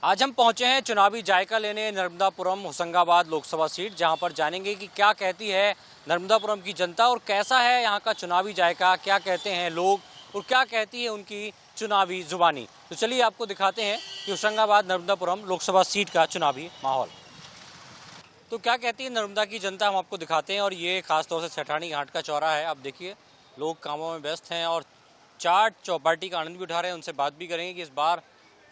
आज हम पहुंचे हैं चुनावी जायका लेने नर्मदापुरम होशंगाबाद लोकसभा सीट, जहां पर जानेंगे कि क्या कहती है नर्मदापुरम की जनता और कैसा है यहां का चुनावी जायका, क्या कहते हैं लोग और क्या कहती है उनकी चुनावी जुबानी। तो चलिए आपको दिखाते हैं कि होशंगाबाद नर्मदापुरम लोकसभा सीट का चुनावी माहौल। तो क्या कहती है नर्मदा की जनता, हम आपको दिखाते हैं। और ये खासतौर से सेठानी घाट का चौराहा है। आप देखिए लोग कामों में व्यस्त हैं और चाट चौपाटी का आनंद भी उठा रहे हैं। उनसे बात भी करेंगे कि इस बार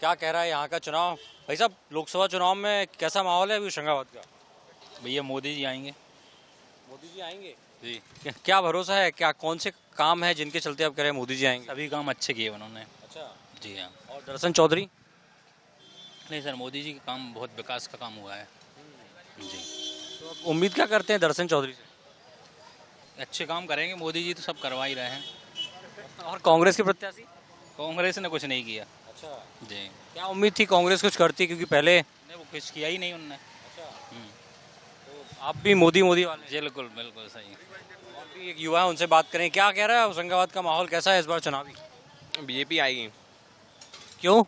क्या कह रहा है यहाँ का चुनाव। भाई साहब, लोकसभा चुनाव में कैसा माहौल है अभी होशंगाबाद का? भैया मोदी जी आएंगे। मोदी जी आएंगे जी, क्या भरोसा है? क्या कौन से काम है जिनके चलते आप कह रहे हैं मोदी जी आएंगे? सभी काम अच्छे किए उन्होंने। अच्छा। जी हाँ। और दर्शन चौधरी? नहीं सर, मोदी जी का काम बहुत विकास का काम हुआ है। जी, तो आप उम्मीद क्या करते हैं दर्शन चौधरी से? अच्छे काम करेंगे मोदी जी, तो सब करवा ही रहे हैं। और कांग्रेस के प्रत्याशी? कांग्रेस ने कुछ नहीं किया। अच्छा। जी, क्या उम्मीद थी कांग्रेस कुछ करती, क्योंकि पहले? नहीं, वो कुछ किया ही नहीं उनने। अच्छा। हम्म, तो आप भी मोदी मोदी वाले? बिल्कुल बिल्कुल सही। और भी एक युवा है, उनसे बात करें। क्या कह रहा है होशंगाबाद का माहौल कैसा है इस बार चुनावी? बीजेपी आएगी क्यों?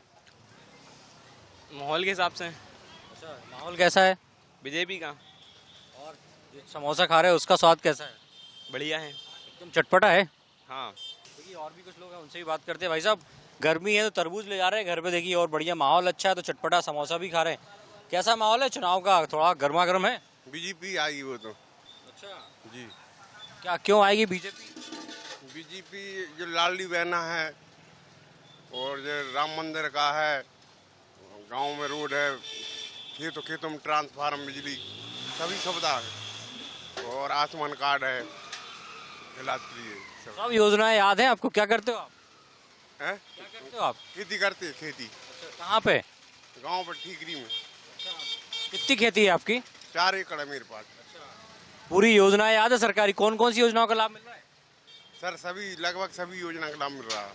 माहौल के हिसाब से। अच्छा, माहौल कैसा है? बीजेपी का और जो समोसा खा रहे हैं उसका स्वाद कैसा है? बढ़िया है। एकदम चटपटा है। हाँ, देखिए और भी कुछ लोग हैं, उनसे भी बात करते हैं। भाई साहब, गर्मी है तो तरबूज ले जा रहे हैं घर पे, देखिए, और बढ़िया माहौल अच्छा है तो चटपटा समोसा भी खा रहे हैं। कैसा माहौल है चुनाव का? थोड़ा गर्मा गर्म है? बीजेपी आएगी वो तो। अच्छा। जी, क्या क्यों आएगी बीजेपी? बीजेपी जो लाडली बहना है और जो राम मंदिर का है, गांव में रोड है, खेतों में ट्रांसफार्मर, बिजली, सभी सुविधा है और आयुष्मान कार्ड है इलाज के लिए। सब योजनाएं याद हैं आपको? क्या करते हो आप? है? क्या करते हो आप? खेती करते हैं, खेती अच्छा, कहाँ पे? गांव पर ठीकरी में। कितनी खेती है आपकी? 4 एकड़ है मेरे पास। पूरी योजनाएं याद है सरकारी? कौन कौन सी योजनाओं का लाभ मिल रहा है? सर सभी, लगभग सभी योजना का लाभ मिल रहा है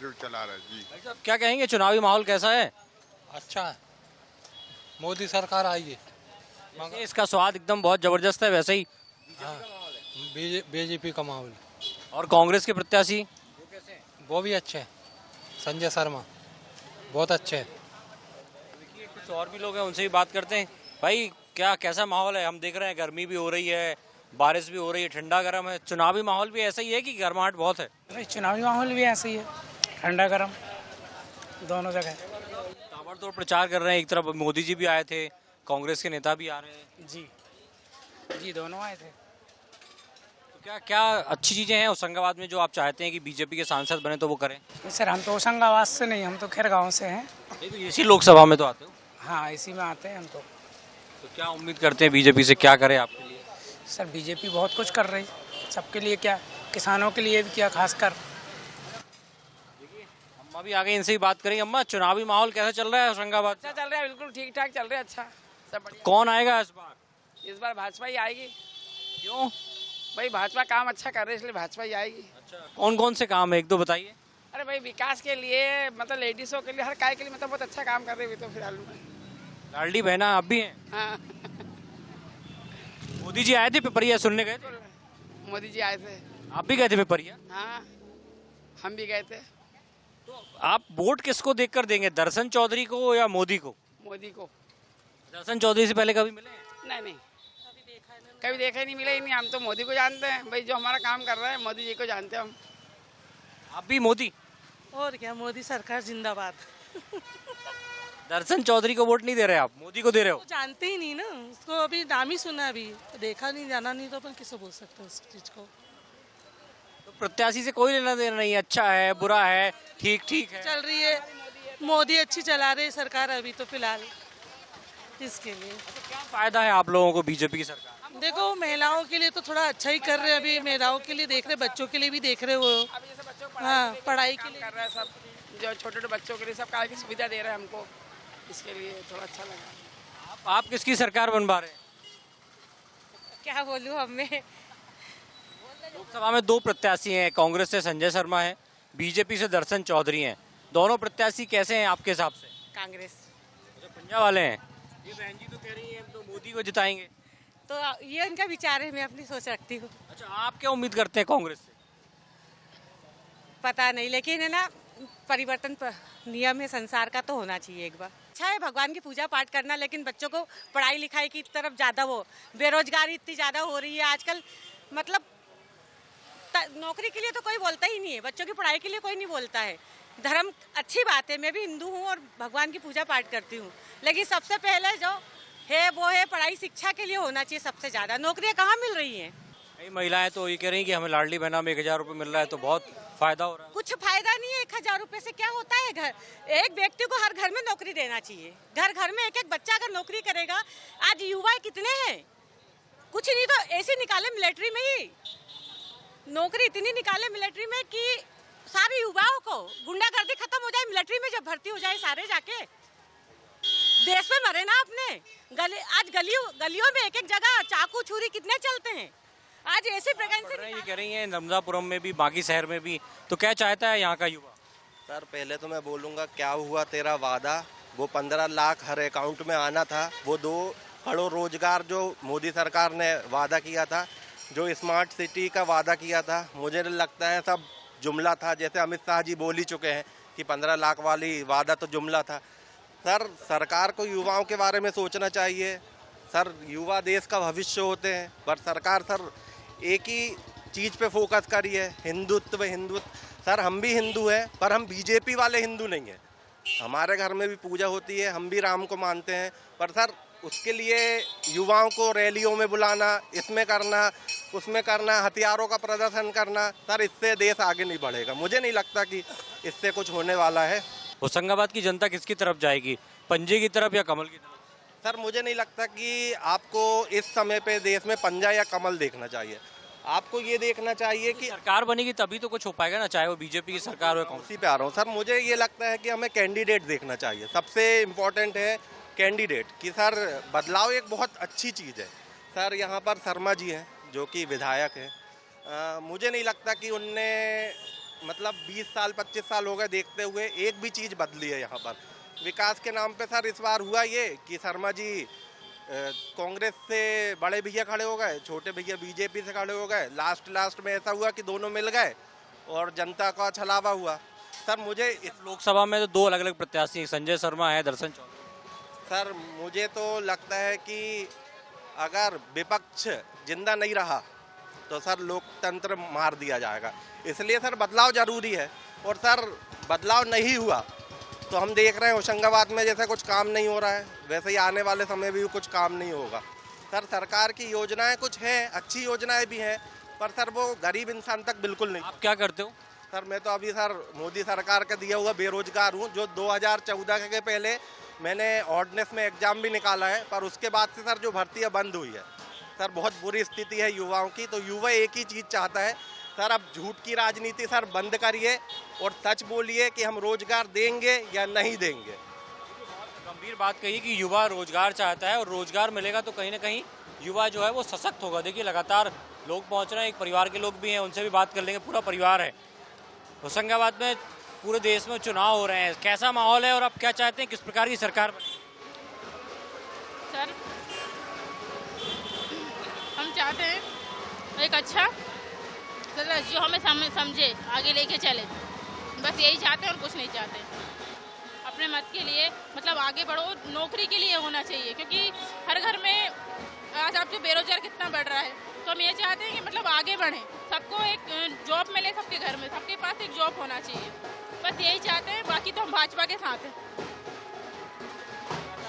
जो चला रहा है। जी, भाई साहब, क्या कहेंगे चुनावी माहौल कैसा है? अच्छा है, मोदी सरकार आई है। जैसे इसका स्वाद एकदम बहुत जबरदस्त है, वैसे ही हाँ, बीजेपी का माहौल। और कांग्रेस के प्रत्याशी? वो भी अच्छे हैं, संजय शर्मा बहुत अच्छे हैं। देखिए कुछ और भी लोग हैं, उनसे भी बात करते हैं। भाई क्या कैसा माहौल है? हम देख रहे हैं गर्मी भी हो रही है, बारिश भी हो रही है, ठंडा गर्म है। चुनावी माहौल भी ऐसा ही है कि गर्माहट बहुत है? अरे चुनावी माहौल भी ऐसे ही है, ठंडा गर्म दोनों जगह। ताबड़तोड़ प्रचार कर रहे हैं, एक तरफ मोदी जी भी आए थे, कांग्रेस के नेता भी आ रहे हैं। जी जी, दोनों आए थे। तो क्या क्या अच्छी चीजें हैं होशंगाबाद में जो आप चाहते हैं कि बीजेपी के सांसद बने तो वो करें? सर हम तो होशंगाबाद से नहीं, हम तो खैर गाँव से हैं। नहीं तो इसी लोकसभा में तो आते हो, हाँ इसी में आते हैं हम तो। क्या उम्मीद करते हैं बीजेपी से, क्या करे आपके लिए? सर बीजेपी बहुत कुछ कर रही, सबके लिए, क्या किसानों के लिए भी किया खासकर। अम्मा भी आगे, इनसे ही बात करेंगे। अम्मा, चुनावी माहौल कैसा चल रहा है होशंगाबाद? अच्छा चल रहा है, बिल्कुल ठीक ठाक चल रहा है। अच्छा सब बढ़िया। कौन आएगा इस बार? इस बार भाजपा ही आएगी। क्यों? भाई भाजपा काम अच्छा कर रही है, इसलिए भाजपा ही आएगी। अच्छा, कौन कौन से काम है एक दो बताइए। अरे भाई विकास के लिए, मतलब लेडीजों के लिए, हर काय के लिए, मतलब बहुत अच्छा काम कर रही है तो फिलहाल में। लाडली बहना आप भी हैं? हाँ मोदी जी आए थे पिपरिया, सुनने गए थे? मोदी जी आए थे। आप भी गए थे पिपरिया? हाँ हम भी गए थे। तो आप वोट किसको देखकर देंगे, दर्शन चौधरी को या मोदी को? मोदी को। दर्शन चौधरी से पहले कभी मिले हैं? नहीं, कभी देखा ही नहीं, मिला ही नहीं। हम तो मोदी को जानते हैं भाई, जो हमारा काम कर रहा है मोदी जी को जानते हैं हम। आप भी मोदी? और क्या, मोदी सरकार जिंदाबाद। दर्शन चौधरी को वोट नहीं दे रहे आप, मोदी को दे रहे हो? वो जानते ही नहीं ना उसको, अभी नाम ही सुना, अभी देखा नहीं, जाना नहीं, तो अपन किसको बोल सकते हैं उस चीज को। तो प्रत्याशी से कोई लेना देना नहीं, अच्छा है बुरा है, ठीक ठीक है चल रही है, मोदी अच्छी चला रहे सरकार अभी तो फिलहाल, इसके लिए। क्या फायदा है आप लोगों को बीजेपी की सरकार? देखो महिलाओं के लिए तो थोड़ा अच्छा ही कर रहे हैं, अभी महिलाओं के लिए देख रहे, बच्चों के लिए भी देख रहे वो। अभी जैसे बच्चों को हाँ, पढ़ाई के लिए कर रहा है सब, जो छोटे छोटे बच्चों के लिए सब कार्य की सुविधा दे रहा है हमको, इसके लिए थोड़ा अच्छा लगा। आप किसकी सरकार बनवा रहे हैं? क्या बोलूँ हमें। लोकसभा में दो प्रत्याशी हैं, कांग्रेस से संजय शर्मा है, बीजेपी से दर्शन चौधरी हैं। दोनों प्रत्याशी कैसे हैं आपके हिसाब से? कांग्रेस अच्छा, पंजाब वाले हैं। ये बहन जी तो कह रही हैं हम तो मोदी को जिताएंगे। तो ये उनका विचार है, मैं अपनी सोच रखती हूँ। अच्छा, आप क्या उम्मीद करते हैं कांग्रेस से? पता नहीं, लेकिन है ना, परिवर्तन नियम है संसार का, तो होना चाहिए एक बार। अच्छा है भगवान की पूजा पाठ करना, लेकिन बच्चों को पढ़ाई लिखाई की तरफ ज़्यादा वो, बेरोजगारी इतनी ज़्यादा हो रही है आजकल, मतलब नौकरी के लिए तो कोई बोलता ही नहीं है, बच्चों की पढ़ाई के लिए कोई नहीं बोलता है। धर्म अच्छी बात है, मैं भी हिंदू हूँ और भगवान की पूजा पाठ करती हूँ, लेकिन सबसे पहले जो है वो है पढ़ाई शिक्षा के लिए होना चाहिए सबसे ज़्यादा। नौकरियाँ कहाँ मिल रही हैं? कई महिलाएं तो ये कह रही हैं कि हमें लाडली बहना में 1000 रुपये मिल रहा है तो बहुत फायदा हो रहा है। कुछ फायदा नहीं है, 1000 रुपये से क्या होता है? एक व्यक्ति को हर घर में नौकरी देना चाहिए, घर घर में एक एक बच्चा अगर नौकरी करेगा। आज युवा कितने हैं, कुछ नहीं तो ऐसे निकाले मिलिट्री में ही, नौकरी इतनी निकाले मिलिट्री में कि सारे युवाओं को गुंडागर्दी खत्म हो जाए, मिलिट्री में जब भर्ती हो जाए सारे जाके। देश में मरे ना अपने आज गलियों में एक एक जगह चाकू छुरी कितने चलते हैं। आज ऐसे प्रकार से ये कह रही हैं नर्मदापुरम में भी, बाकी शहर में भी, तो क्या चाहता है यहाँ का युवा? सर पहले तो मैं बोलूँगा क्या हुआ तेरा वादा, वो 15 लाख हर अकाउंट में आना था, वो 2 करोड़ रोजगार जो मोदी सरकार ने वादा किया था, जो स्मार्ट सिटी का वादा किया था, मुझे लगता है सब जुमला था। जैसे अमित शाह जी बोल ही चुके हैं कि 15 लाख वाली वादा तो जुमला था। सर सरकार को युवाओं के बारे में सोचना चाहिए। सर युवा देश का भविष्य होते हैं, पर सरकार सर एक ही चीज़ पे फोकस करी है, हिंदुत्व। सर हम भी हिंदू हैं, पर हम बीजेपी वाले हिंदू नहीं हैं। हमारे घर में भी पूजा होती है, हम भी राम को मानते हैं, पर सर उसके लिए युवाओं को रैलियों में बुलाना, इसमें करना उसमें करना, हथियारों का प्रदर्शन करना, सर इससे देश आगे नहीं बढ़ेगा। मुझे नहीं लगता कि इससे कुछ होने वाला है। होशंगाबाद की जनता किसकी तरफ जाएगी, पंजे की तरफ या कमल की तरफ? सर मुझे नहीं लगता कि आपको इस समय पे देश में पंजा या कमल देखना चाहिए। आपको ये देखना चाहिए कि सरकार बनेगी तभी तो कुछ हो पाएगा ना, चाहे वो बीजेपी की सरकार हो या कांग्रेस। उसी पे आ रहा हूँ सर। मुझे ये लगता है कि हमें कैंडिडेट देखना चाहिए, सबसे इम्पोर्टेंट है कैंडिडेट कि सर बदलाव एक बहुत अच्छी चीज़ है। सर यहाँ पर शर्मा जी हैं जो कि विधायक हैं, मुझे नहीं लगता कि उनने मतलब 20 साल 25 साल हो गए देखते हुए एक भी चीज़ बदली है यहाँ पर विकास के नाम पे। सर इस बार हुआ ये कि शर्मा जी कांग्रेस से बड़े भैया खड़े हो गए, छोटे भैया बीजेपी से खड़े हो गए, लास्ट में ऐसा हुआ कि दोनों मिल गए और जनता का छलावा हुआ। सर मुझे इस लोकसभा में तो 2 अलग अलग प्रत्याशी, संजय शर्मा है, दर्शन चौधरी। सर मुझे तो लगता है कि अगर विपक्ष जिंदा नहीं रहा तो सर लोकतंत्र मार दिया जाएगा, इसलिए सर बदलाव जरूरी है। और सर बदलाव नहीं हुआ तो हम देख रहे हैं होशंगाबाद में जैसे कुछ काम नहीं हो रहा है, वैसे ही आने वाले समय भी कुछ काम नहीं होगा। सर सरकार की योजनाएं कुछ हैं, अच्छी योजनाएं भी हैं, पर सर वो गरीब इंसान तक बिल्कुल नहीं। आप क्या करते हो? सर मैं तो अभी सर मोदी सरकार का दिया हुआ बेरोजगार हूँ, जो 2014 के पहले मैंने ऑर्डिनेंस में एग्जाम भी निकाला है, पर उसके बाद से सर जो भर्तियाँ बंद हुई है। सर बहुत बुरी स्थिति है युवाओं की, तो युवा एक ही चीज़ चाहता है सर अब झूठ की राजनीति सर बंद करिए और सच बोलिए कि हम रोजगार देंगे या नहीं देंगे। गंभीर बात कही कि युवा रोजगार चाहता है और रोजगार मिलेगा तो कहीं ना कहीं युवा जो है वो सशक्त होगा। देखिए लगातार लोग पहुंच रहे हैं, एक परिवार के लोग भी हैं, उनसे भी बात कर लेंगे। पूरा परिवार है। होशंगाबाद में पूरे देश में चुनाव हो रहे हैं, कैसा माहौल है और आप क्या चाहते हैं, किस प्रकार की सरकार बने? सर हम चाहते हैं एक अच्छा सर जो हमें समझे, आगे लेके चले, बस यही चाहते हैं और कुछ नहीं चाहते। अपने मत के लिए मतलब आगे बढ़ो, नौकरी के लिए होना चाहिए, क्योंकि हर घर में आज आप जो बेरोजगार कितना बढ़ रहा है, तो हम ये चाहते हैं कि मतलब आगे बढ़ें, सबको एक जॉब मिले, सबके घर में सबके पास एक जॉब होना चाहिए, बस यही चाहते हैं। बाकी तो हम भाजपा के साथ हैं।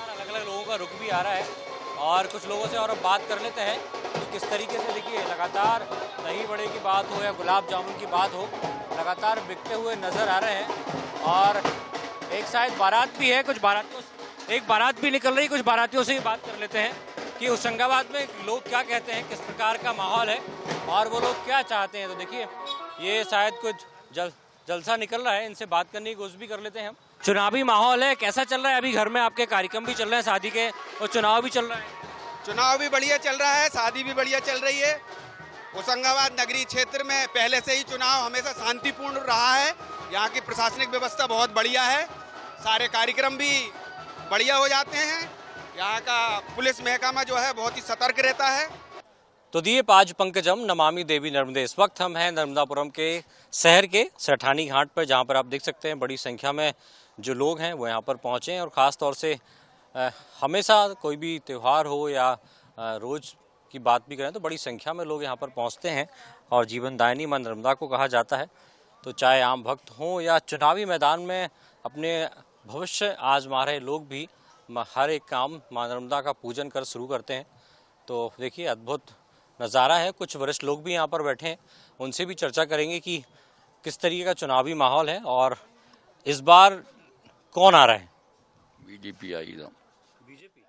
अलग अलग लोगों का रुख भी आ रहा है और कुछ लोगों से और अब बात कर लेते हैं कि किस तरीके से, देखिए लगातार दही बड़े की बात हो या गुलाब जामुन की बात हो, लगातार बिकते हुए नज़र आ रहे हैं। और एक शायद बारात भी है, कुछ बारातियों एक बारात भी निकल रही, कुछ बारातियों से ही बात कर लेते हैं कि होशंगाबाद में लोग क्या कहते हैं, किस प्रकार का माहौल है और वो लोग क्या चाहते हैं। तो देखिए ये शायद कुछ जलसा निकल रहा है, इनसे बात करने की कोशिश भी कर लेते हैं हम। चुनावी माहौल है, कैसा चल रहा है? अभी घर में आपके कार्यक्रम भी चल रहे हैं शादी के और चुनाव भी चल रहा है। चुनाव भी बढ़िया चल रहा है, शादी भी बढ़िया चल रही है। होशंगाबाद नगरीय क्षेत्र में पहले से ही चुनाव हमेशा शांतिपूर्ण रहा है। यहाँ की प्रशासनिक व्यवस्था बहुत बढ़िया है, सारे कार्यक्रम भी बढ़िया हो जाते हैं। यहाँ का पुलिस महकमा जो है बहुत ही सतर्क रहता है। तो दिए पाज पंकजम नमामि देवी नर्मदे। इस वक्त हम हैं नर्मदापुरम के शहर के सेठानी घाट पर, जहां पर आप देख सकते हैं बड़ी संख्या में जो लोग हैं वो यहां पर पहुंचे हैं। और ख़ास तौर से हमेशा कोई भी त्यौहार हो या रोज़ की बात भी करें तो बड़ी संख्या में लोग यहां पर पहुंचते हैं। और जीवनदायिनी मां नर्मदा को कहा जाता है। तो चाहे आम भक्त हों या चुनावी मैदान में अपने भविष्य आजमा रहे लोग भी हर एक काम मां नर्मदा का पूजन कर शुरू करते हैं। तो देखिए अद्भुत नज़ारा है। कुछ वरिष्ठ लोग भी यहाँ पर बैठे हैं, उनसे भी चर्चा करेंगे कि किस तरीके का चुनावी माहौल है और इस बार कौन आ रहा है। बीजेपी आएगी साहब। बीजेपी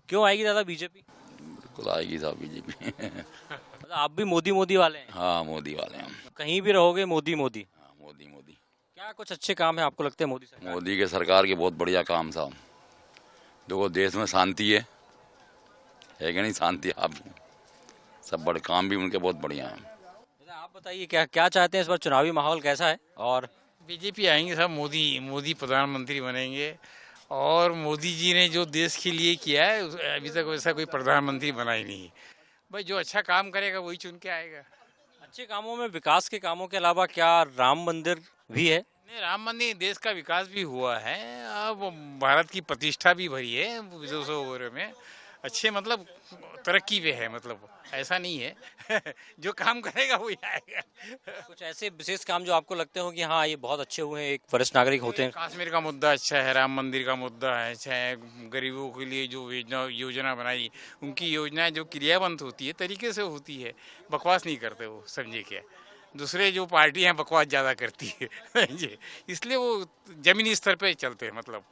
क्यों आएगी दादा? बीजेपी बिल्कुल आएगी साहब बीजेपी। मतलब आप भी मोदी वाले हैं? हाँ मोदी वाले हैं। कहीं भी रहोगे मोदी। हाँ मोदी। क्या कुछ अच्छे काम है आपको लगते हैं मोदी सरकार? मोदी के सरकार के बहुत बढ़िया काम साहब। देखो देश में शांति है कि नहीं? शांति आप सब बड़े काम भी उनके बहुत बढ़िया हैं। आप बताइए क्या चाहते हैं इस बार चुनावी माहौल कैसा है? और बीजेपी आएंगे साहब, मोदी प्रधानमंत्री बनेंगे। और मोदी जी ने जो देश के लिए किया है अभी तक वैसा कोई प्रधानमंत्री बना ही नहीं। भाई जो अच्छा काम करेगा वही चुन के आएगा। अच्छे कामों में वकास के कामों के अलावा क्या राम मंदिर भी है? नहीं, राम मंदिर देश का विकास भी हुआ है। अब भारत की प्रतिष्ठा भी भरी है 200 ओवर में। अच्छे मतलब तरक्की पे है, मतलब ऐसा नहीं है। जो काम करेगा वही आएगा। कुछ ऐसे विशेष काम जो आपको लगते हो कि हाँ ये बहुत अच्छे हुए हैं, एक वरिष्ठ नागरिक होते हैं? कश्मीर का मुद्दा अच्छा है, राम मंदिर का मुद्दा है अच्छा है, गरीबों के लिए जो योजना बनाई, उनकी योजनाएं जो क्रियावंत होती है तरीके से होती है, बकवास नहीं करते वो, समझे क्या? दूसरे जो पार्टी हैं बकवास ज़्यादा करती है इसलिए वो जमीनी स्तर पे चलते हैं। मतलब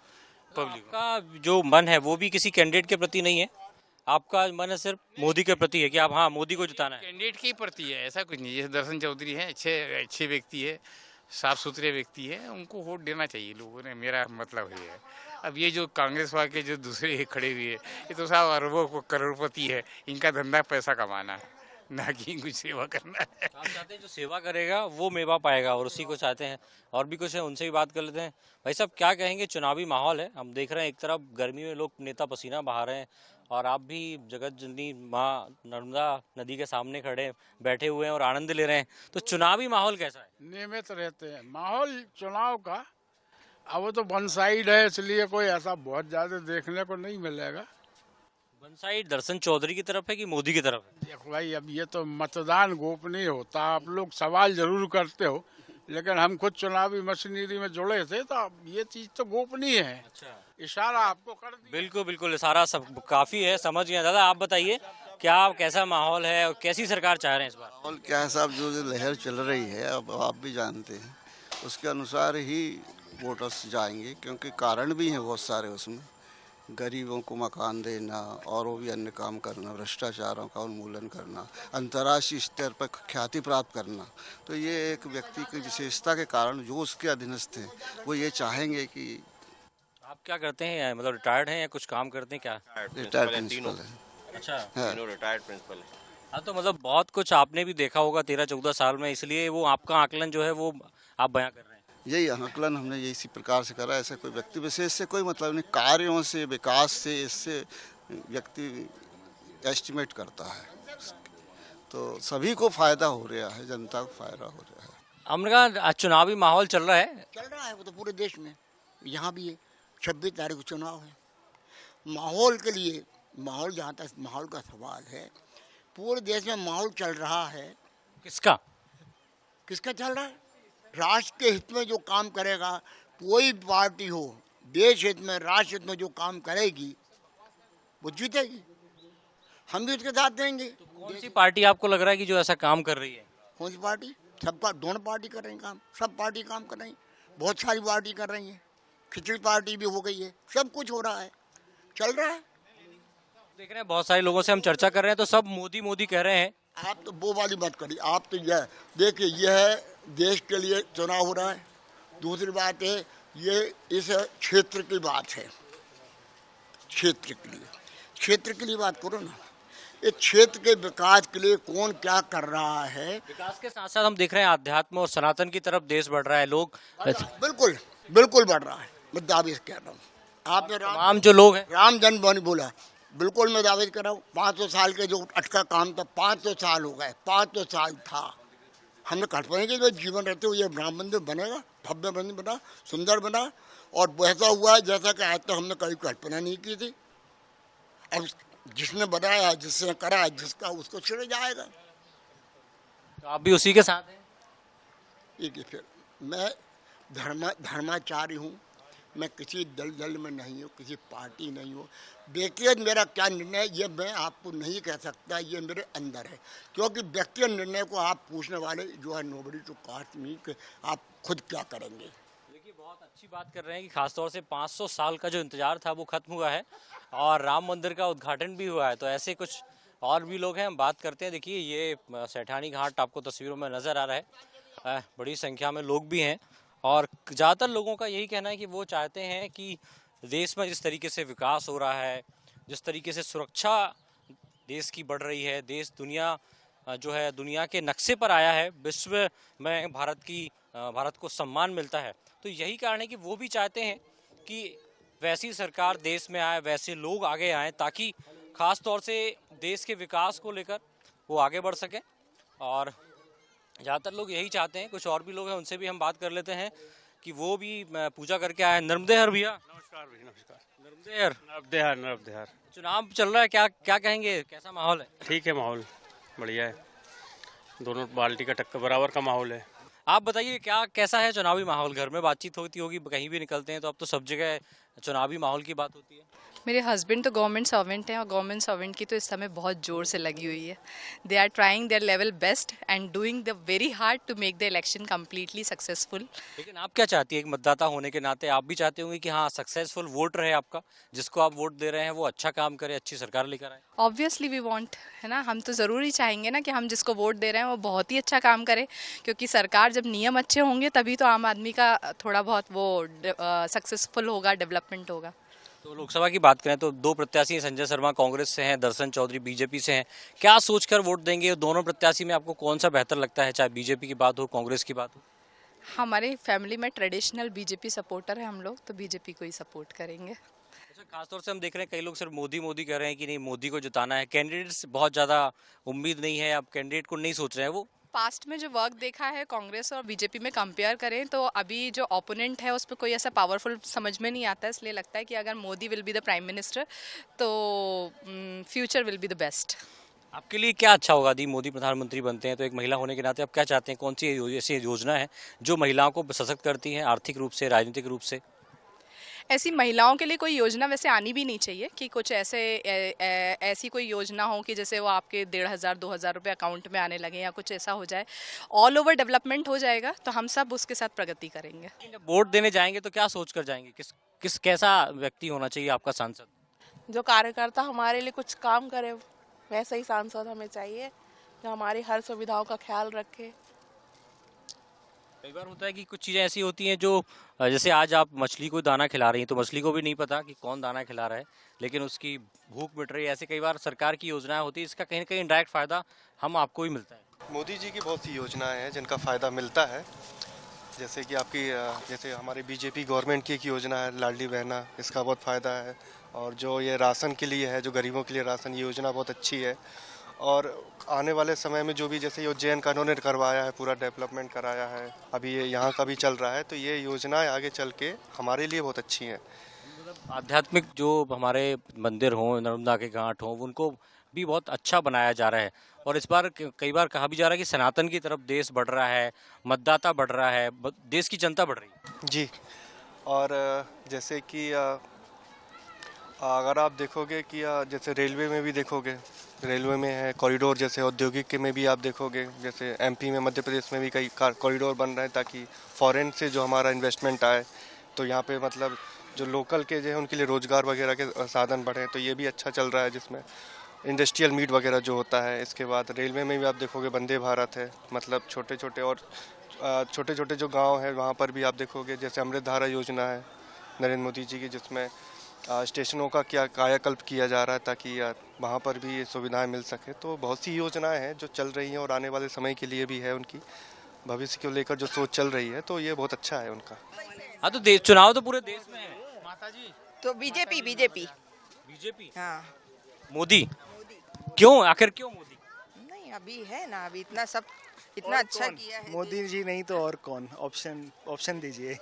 पब्लिक का जो मन है वो भी किसी कैंडिडेट के प्रति नहीं है, आपका मन है सिर्फ मोदी के प्रति है कि आप हाँ मोदी को जिताना है? कैंडिडेट के प्रति है, ऐसा कुछ नहीं। जैसे दर्शन चौधरी हैं, अच्छे व्यक्ति है, साफ सुथरे व्यक्ति है, उनको वोट देना चाहिए लोगों ने, मेरा मतलब ये है। अब ये जो कांग्रेस वाले के जो दूसरे खड़े हुए हैं ये तो साहब अरबों करोड़पति है, इनका धंधा पैसा कमाना है, ना कि कुछ सेवा करना है। आप चाहते हैं जो सेवा करेगा वो मेवा पाएगा और उसी को चाहते हैं। और भी कुछ है, उनसे भी बात कर लेते हैं। भाई साहब क्या कहेंगे? चुनावी माहौल है, हम देख रहे हैं एक तरफ गर्मी में लोग नेता पसीना बहा रहे हैं और आप भी जगत जननी माँ नर्मदा नदी के सामने खड़े बैठे हुए हैं और आनंद ले रहे हैं। तो चुनावी माहौल कैसा है? नियमित रहते हैं माहौल चुनाव का। अब वो तो वन साइड है इसलिए कोई ऐसा बहुत ज्यादा देखने को नहीं मिलेगा। वन साइड दर्शन चौधरी की तरफ है कि मोदी की तरफ है? देखो भाई अब ये तो मतदान गोपनीय होता, आप लोग सवाल जरूर करते हो, लेकिन हम खुद चुनावी मशीनरी में जुड़े थे तो ये चीज तो गोपनीय है। अच्छा, इशारा आपको कर दिया। बिल्कुल इशारा सब काफी है, समझ गए। दादा आप बताइए कैसा माहौल है और कैसी सरकार चाह रहे हैं इस बार? माहौल क्या है साहब, जो लहर चल रही है अब आप भी जानते हैं, उसके अनुसार ही वोटर्स जाएंगे, क्योंकि कारण भी हैं बहुत सारे उसमें। गरीबों को मकान देना और वो भी अन्य काम करना, भ्रष्टाचारों का उन्मूलन करना, अंतर्राष्ट्रीय स्तर पर ख्याति प्राप्त करना। तो ये एक व्यक्ति की विशेषता के कारण जो उसके अधीनस्थ हैं वो ये चाहेंगे कि। आप क्या करते हैं? मतलब रिटायर्ड हैं या कुछ काम करते हैं? क्या रिटायर्ड प्रिंसिपल है? अच्छा, रिटायर्ड प्रिंसिपल है। हाँ, तो मतलब बहुत कुछ आपने भी देखा होगा 13-14 साल में, इसलिए वो आपका आकलन जो है वो आप बयां कर रहे हैं। यही आकलन हमने यही इसी प्रकार से करा। ऐसा कोई व्यक्ति विशेष से कोई मतलब नहीं, कार्यों से, विकास से इससे व्यक्ति एस्टिमेट करता है। तो सभी को फायदा हो रहा है, जनता को फायदा हो रहा है। हमने कहा चुनावी माहौल चल रहा है वो तो पूरे देश में, यहाँ भी है। 26 तारीख को चुनाव है। माहौल के लिए, माहौल जहाँ तक माहौल का सवाल है, पूरे देश में माहौल चल रहा है। किसका चल रहा है? राष्ट्र के हित में जो काम करेगा, कोई पार्टी हो, देश हित में, राष्ट्र हित में जो काम करेगी वो जीतेगी। हम भी उसके साथ देंगे। तो कौन सी पार्टी आपको लग रहा है कि जो ऐसा काम कर रही है? कौन सी पार्टी? सबका, दोनों पार्टी कर रही है काम, सब पार्टी काम कर रही है, बहुत सारी पार्टी कर रही है, खिचड़ी पार्टी भी हो गई है, सब कुछ हो रहा है, चल रहा है। देख रहे हैं बहुत सारे लोगों से हम चर्चा कर रहे हैं तो सब मोदी कह रहे हैं। आप तो वो वाली बात करिए, आप तो यह देखिए, यह है देश के लिए चुनाव हो रहा है। दूसरी बात है ये इस क्षेत्र की बात है, क्षेत्र के लिए बात करो ना। इस क्षेत्र के विकास के लिए कौन क्या कर रहा है। विकास के साथ साथ हम देख रहे हैं आध्यात्म और सनातन की तरफ देश बढ़ रहा है। लोग बिल्कुल बढ़ रहा है। मैं दावे से कह रहा हूँ। आपने तमाम जो लोग हैं, राम जन्मभूमि बोला, बिल्कुल मैं दावे कर रहा हूँ। 500 साल के जो अटका काम था, 500 साल हो गए, 500 साल था। हमने कल्पना की तो जीवन रहते हुए ये राम मंदिर बनेगा, भव्य मंदिर बना, सुंदर बना, और वैसा हुआ है जैसा कि आज तक हमने कभी कल्पना नहीं की थी। अब जिसने बनाया, जिसने करा, जिसका उसको छिड़ जाएगा। तो आप भी उसी के साथ हैं? ठीक है, फिर मैं धर्माचारी हूँ, मैं किसी दल में नहीं हूँ, किसी पार्टी नहीं हूँ। व्यक्तिगत मेरा क्या निर्णय ये मैं आपको नहीं कह सकता, ये मेरे अंदर है, क्योंकि व्यक्तिगत निर्णय को आप पूछने वाले जो है नोबडी टू कास्ट मी कि आप खुद क्या करेंगे। देखिए, बहुत अच्छी बात कर रहे हैं कि खासतौर से 500 साल का जो इंतजार था वो खत्म हुआ है और राम मंदिर का उद्घाटन भी हुआ है। तो ऐसे कुछ और भी लोग हैं, हम बात करते हैं। देखिए, ये सेठानी घाट आपको तस्वीरों में नज़र आ रहा है, बड़ी संख्या में लोग भी हैं और ज़्यादातर लोगों का यही कहना है कि वो चाहते हैं कि देश में जिस तरीके से विकास हो रहा है, जिस तरीके से सुरक्षा देश की बढ़ रही है, देश जो है दुनिया के नक्शे पर आया है, विश्व में भारत को सम्मान मिलता है। तो यही कारण है कि वो भी चाहते हैं कि वैसी सरकार देश में आए, वैसे लोग आगे आएँ, ताकि ख़ास तौर से देश के विकास को लेकर वो आगे बढ़ सकें। और ज़्यादातर लोग यही चाहते हैं। कुछ और भी लोग हैं, उनसे भी हम बात कर लेते हैं कि वो भी पूजा करके आए। नर्मदे हर भैया। नमस्कार भाई, नमस्कार। नर्मदे हर। नर्मदे हर। चुनाव चल रहा है, क्या कहेंगे, कैसा माहौल है? ठीक है, माहौल बढ़िया है, दोनों पार्टी का टक्कर बराबर का माहौल है। आप बताइए कैसा है चुनावी माहौल? घर में बातचीत होती होगी, कहीं भी निकलते हैं तो अब तो सब जगह चुनावी माहौल की बात होती है। मेरे हस्बैंड तो गवर्नमेंट सर्वेंट हैं और गवर्नमेंट सर्वेंट की तो इस समय बहुत जोर से लगी हुई है। They are trying their level best and doing the very hard to make the election completely successful. लेकिन आप क्या चाहती है, एक मतदाता होने के नाते आप भी चाहते होंगे कि हाँ, सक्सेसफुल वोट रहे आपका, जिसको आप वोट दे रहे हैं वो अच्छा काम करे, अच्छी सरकार लेकर आए? ऑब्वियसली वी वांट, है ना, हम तो ज़रूर ही चाहेंगे ना कि हम जिसको वोट दे रहे हैं वो बहुत ही अच्छा काम करे, क्योंकि सरकार जब नियम अच्छे होंगे तभी तो आम आदमी का थोड़ा बहुत वो सक्सेसफुल होगा, डेवलपमेंट होगा। तो लोकसभा की बात करें तो 2 प्रत्याशी हैं, संजय शर्मा कांग्रेस से हैं, दर्शन चौधरी बीजेपी से हैं। क्या सोचकर वोट देंगे? दोनों प्रत्याशी में आपको कौन सा बेहतर लगता है, चाहे बीजेपी की बात हो, कांग्रेस की बात हो? हमारे फैमिली में ट्रेडिशनल बीजेपी सपोर्टर है हम लोग, तो बीजेपी को ही सपोर्ट करेंगे। अच्छा, खासतौर से हम देख रहे हैं कई लोग सिर्फ मोदी कह रहे हैं कि नहीं, मोदी को जिताना है। कैंडिडेट्स बहुत ज़्यादा उम्मीद नहीं है, अब कैंडिडेट को नहीं सोच रहे हैं वो। पास्ट में जो वर्क देखा है कांग्रेस और बीजेपी में कंपेयर करें तो अभी जो ओपोनेंट है उस पर कोई ऐसा पावरफुल समझ में नहीं आता है, इसलिए लगता है कि अगर Modi will be the prime minister तो future will be the best. आपके लिए क्या अच्छा होगा यदि मोदी प्रधानमंत्री बनते हैं? तो एक महिला होने के नाते आप क्या चाहते हैं, कौन सी ऐसी योजना है जो महिलाओं को सशक्त करती है आर्थिक रूप से, राजनीतिक रूप से? ऐसी महिलाओं के लिए कोई योजना वैसे आनी भी नहीं चाहिए कि कुछ ऐसी कोई योजना हो कि जैसे वो आपके 1,500-2,000 रुपये अकाउंट में आने लगे या कुछ ऐसा हो जाए। ऑल ओवर डेवलपमेंट हो जाएगा तो हम सब उसके साथ प्रगति करेंगे। जब वोट देने जाएंगे तो क्या सोच कर जाएंगे? कैसा व्यक्ति होना चाहिए आपका सांसद? जो कार्यकर्ता हमारे लिए कुछ काम करे वैसा ही सांसद हमें चाहिए, जो हमारी हर सुविधाओं का ख्याल रखे। कई बार होता है कि कुछ चीज़ें ऐसी होती हैं जो जैसे आज आप मछली को दाना खिला रही हैं तो मछली को भी नहीं पता कि कौन दाना खिला रहा है, लेकिन उसकी भूख मिट रही है। ऐसे कई बार सरकार की योजनाएं होती है, इसका कहीं ना कहीं डायरेक्ट फ़ायदा हम आपको ही मिलता है। मोदी जी की बहुत सी योजनाएं हैं जिनका फ़ायदा मिलता है, जैसे कि आपकी जैसे हमारी बीजेपी गवर्नमेंट की एक योजना है लाडली बहना, इसका बहुत फ़ायदा है। और जो ये राशन के लिए है, जो गरीबों के लिए राशन, ये योजना बहुत अच्छी है। और आने वाले समय में जो भी जैसे ये उज्जैन का उन्होंने करवाया है, पूरा डेवलपमेंट कराया है, अभी ये यहाँ का भी चल रहा है, तो ये योजनाएं आगे चल के हमारे लिए बहुत अच्छी हैं। आध्यात्मिक जो हमारे मंदिर हों, नर्मदा के घाट हों, उनको भी बहुत अच्छा बनाया जा रहा है। और इस बार कई बार कहा भी जा रहा है कि सनातन की तरफ देश बढ़ रहा है, मतदाता बढ़ रहा है, देश की जनता बढ़ रही है। जी, और जैसे कि अगर आप देखोगे कि जैसे रेलवे में भी देखोगे, रेलवे में है कॉरिडोर, जैसे औद्योगिक के में भी आप देखोगे, जैसे एमपी में, मध्य प्रदेश में भी कई कॉरिडोर बन रहे हैं ताकि फॉरेन से जो हमारा इन्वेस्टमेंट आए, तो यहाँ पे मतलब जो लोकल के जो है उनके लिए रोज़गार वगैरह के साधन बढ़े, तो ये भी अच्छा चल रहा है, जिसमें इंडस्ट्रियल मीट वगैरह जो होता है। इसके बाद रेलवे में भी आप देखोगे वंदे भारत है, मतलब छोटे छोटे जो गाँव हैं वहाँ पर भी आप देखोगे, जैसे अमृत धारा योजना है नरेंद्र मोदी जी की, जिसमें स्टेशनों का क्या कायाकल्प किया जा रहा है ताकि वहाँ पर भी ये सुविधाएं मिल सके। तो बहुत सी योजनाएं हैं जो चल रही हैं और आने वाले समय के लिए भी है, उनकी भविष्य को लेकर जो सोच चल रही है, तो ये बहुत अच्छा है उनका। हाँ, तो चुनाव तो पूरे देश में है माता जी, तो बीजेपी हाँ। मोदी क्यों, आखिर क्यों मोदी? नहीं अभी है ना, अभी इतना सब इतना अच्छा किया है। मोदी जी नहीं तो और कौन? ऑप्शन दीजिए।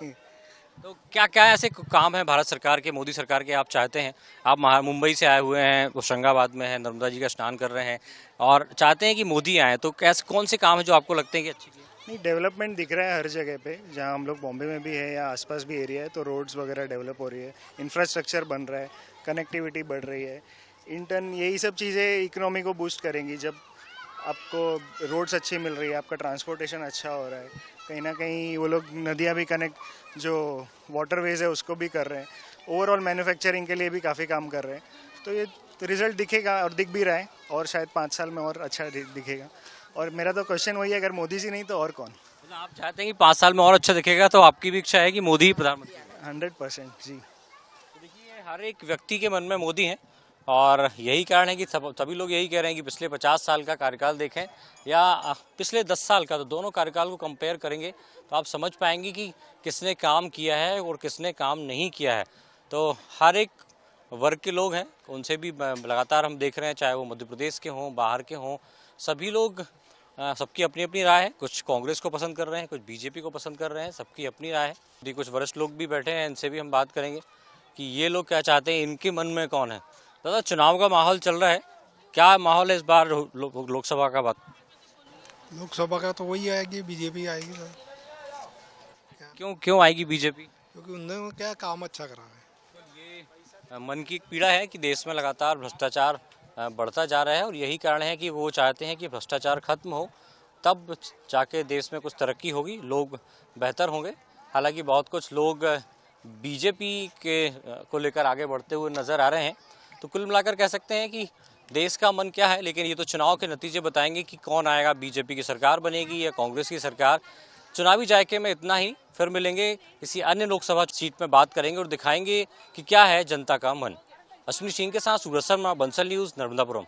तो क्या क्या ऐसे काम है भारत सरकार के, मोदी सरकार के आप चाहते हैं? आप मुंबई से आए हुए हैं, होशंगाबाद में हैं, नर्मदा जी का स्नान कर रहे हैं और चाहते हैं कि मोदी आए, तो कैसे कौन से काम है जो आपको लगते हैं कि अच्छे? नहीं, डेवलपमेंट दिख रहा है हर जगह पे, जहाँ हम लोग बॉम्बे में भी है या आसपास भी एरिया है तो रोड्स वगैरह डेवलप हो रही है, इंफ्रास्ट्रक्चर बन रहा है, कनेक्टिविटी बढ़ रही है, यही सब चीज़ें इकोनॉमी को बूस्ट करेंगी। जब आपको रोड्स अच्छी मिल रही है, आपका ट्रांसपोर्टेशन अच्छा हो रहा है, कहीं ना कहीं वो लोग नदियाँ भी कनेक्ट जो वाटरवेज है उसको भी कर रहे हैं, ओवरऑल मैन्युफैक्चरिंग के लिए भी काफ़ी काम कर रहे हैं, तो ये रिजल्ट दिखेगा और दिख भी रहा है और शायद 5 साल में और अच्छा दिखेगा। और मेरा तो क्वेश्चन वही है, अगर मोदी जी नहीं तो और कौन? आप चाहते हैं कि 5 साल में और अच्छा दिखेगा, तो आपकी भी इच्छा है कि मोदी ही प्रधानमंत्री? 100% जी। तो देखिए हर एक व्यक्ति के मन में मोदी है और यही कारण है कि सभी लोग यही कह रहे हैं कि पिछले 50 साल का कार्यकाल देखें या पिछले 10 साल का, तो दोनों कार्यकाल को कंपेयर करेंगे तो आप समझ पाएंगे कि किसने काम किया है और किसने काम नहीं किया है। तो हर एक वर्ग के लोग हैं, उनसे भी लगातार हम देख रहे हैं, चाहे वो मध्य प्रदेश के हों, बाहर के हों, सभी लोग, सबकी अपनी अपनी राय है। कुछ कांग्रेस को पसंद कर रहे हैं, कुछ बीजेपी को पसंद कर रहे हैं, सबकी अपनी राय है। कुछ वरिष्ठ लोग भी बैठे हैं, इनसे भी हम बात करेंगे कि ये लोग क्या चाहते हैं, इनके मन में कौन है। दादा, चुनाव का माहौल चल रहा है, क्या माहौल है इस बार लोकसभा का? बात लोकसभा का तो वही आएगी, बीजेपी आएगी सर। क्यों आएगी बीजेपी? क्योंकि उन्होंने क्या काम अच्छा करा है। ये मन की पीड़ा है कि देश में लगातार भ्रष्टाचार बढ़ता जा रहा है और यही कारण है कि वो चाहते हैं कि भ्रष्टाचार खत्म हो, तब जाके देश में कुछ तरक्की होगी, लोग बेहतर होंगे। हालांकि बहुत कुछ लोग बीजेपी के को लेकर आगे बढ़ते हुए नज़र आ रहे हैं। तो कुल मिलाकर कह सकते हैं कि देश का मन क्या है, लेकिन ये तो चुनाव के नतीजे बताएंगे कि कौन आएगा, बीजेपी की सरकार बनेगी या कांग्रेस की सरकार। चुनावी जायके में इतना ही, फिर मिलेंगे किसी अन्य लोकसभा सीट में, बात करेंगे और दिखाएंगे कि क्या है जनता का मन। अश्विनी सिंह के साथ सूरज शर्मा, बंसल न्यूज़, नर्मदापुरम।